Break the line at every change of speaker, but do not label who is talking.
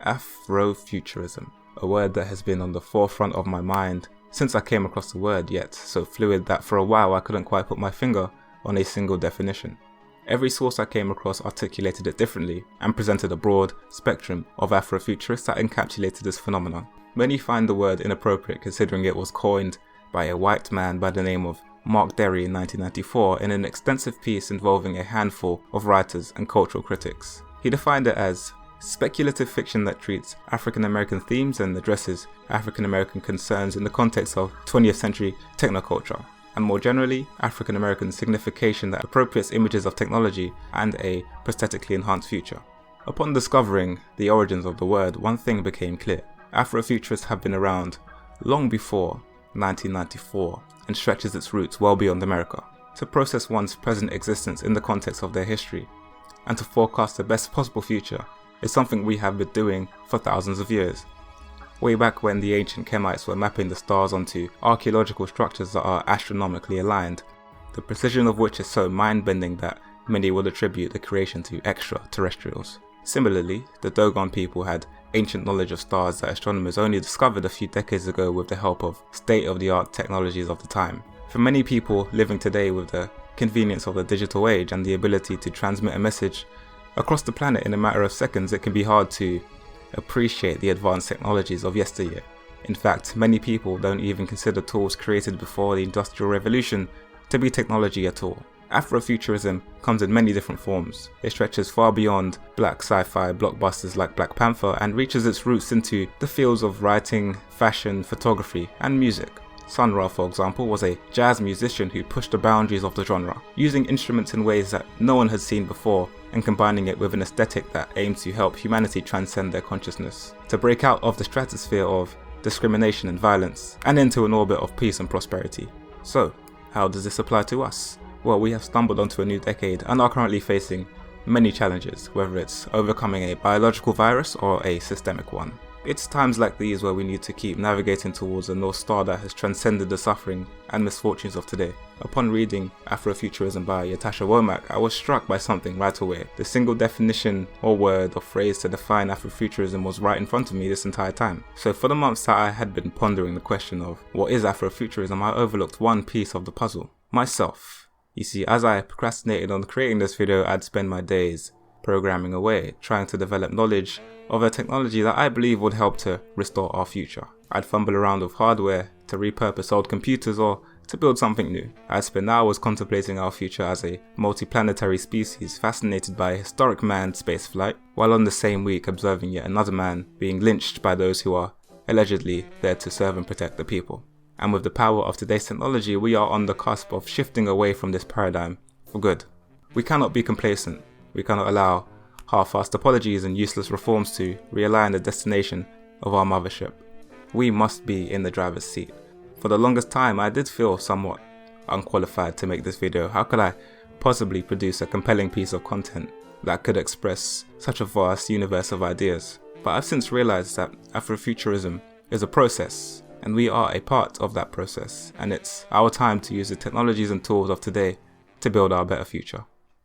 Afrofuturism, a word that has been on the forefront of my mind since I came across the word, yet so fluid that for a while I couldn't quite put my finger on a single definition. Every source I came across articulated it differently and presented a broad spectrum of Afrofuturists that encapsulated this phenomenon. Many find the word inappropriate considering it was coined by a white man by the name of Mark Derry in 1994 in an extensive piece involving a handful of writers and cultural critics. He defined it as speculative fiction that treats African American themes and addresses African American concerns in the context of 20th century technoculture, and more generally, African American signification that appropriates images of technology and a prosthetically enhanced future. Upon discovering the origins of the word, one thing became clear. Afrofuturists have been around long before 1994 and stretches its roots well beyond America. To process one's present existence in the context of their history and to forecast the best possible future is something we have been doing for thousands of years. Way back when the ancient Kemites were mapping the stars onto archaeological structures that are astronomically aligned, the precision of which is so mind-bending that many would attribute the creation to extraterrestrials. Similarly, the Dogon people had ancient knowledge of stars that astronomers only discovered a few decades ago with the help of state-of-the-art technologies of the time. For many people living today with the convenience of the digital age and the ability to transmit a message across the planet in a matter of seconds, it can be hard to appreciate the advanced technologies of yesteryear. In fact, many people don't even consider tools created before the Industrial Revolution to be technology at all. Afrofuturism comes in many different forms. It stretches far beyond black sci-fi blockbusters like Black Panther and reaches its roots into the fields of writing, fashion, photography, and music. Sun Ra, for example, was a jazz musician who pushed the boundaries of the genre, using instruments in ways that no one had seen before and combining it with an aesthetic that aimed to help humanity transcend their consciousness, to break out of the stratosphere of discrimination and violence and into an orbit of peace and prosperity. So, how does this apply to us? Well, we have stumbled onto a new decade and are currently facing many challenges, whether it's overcoming a biological virus or a systemic one. It's times like these where we need to keep navigating towards a North Star that has transcended the suffering and misfortunes of today. Upon reading Afrofuturism by Ytasha Womack, I was struck by something right away. The single definition or word or phrase to define Afrofuturism was right in front of me this entire time. So for the months that I had been pondering the question of what is Afrofuturism, I overlooked one piece of the puzzle: myself. You see, as I procrastinated on creating this video, I'd spend my days programming away, trying to develop knowledge of a technology that I believe would help to restore our future. I'd fumble around with hardware to repurpose old computers or to build something new. I'd spend hours contemplating our future as a multi-planetary species fascinated by historic manned spaceflight, while on the same week observing yet another man being lynched by those who are allegedly there to serve and protect the people. And with the power of today's technology, we are on the cusp of shifting away from this paradigm for good. We cannot be complacent. We cannot allow half-assed apologies and useless reforms to realign the destination of our mothership. We must be in the driver's seat. For the longest time, I did feel somewhat unqualified to make this video. How could I possibly produce a compelling piece of content that could express such a vast universe of ideas? But I've since realized that Afrofuturism is a process, and we are a part of that process, and it's our time to use the technologies and tools of today to build our better future.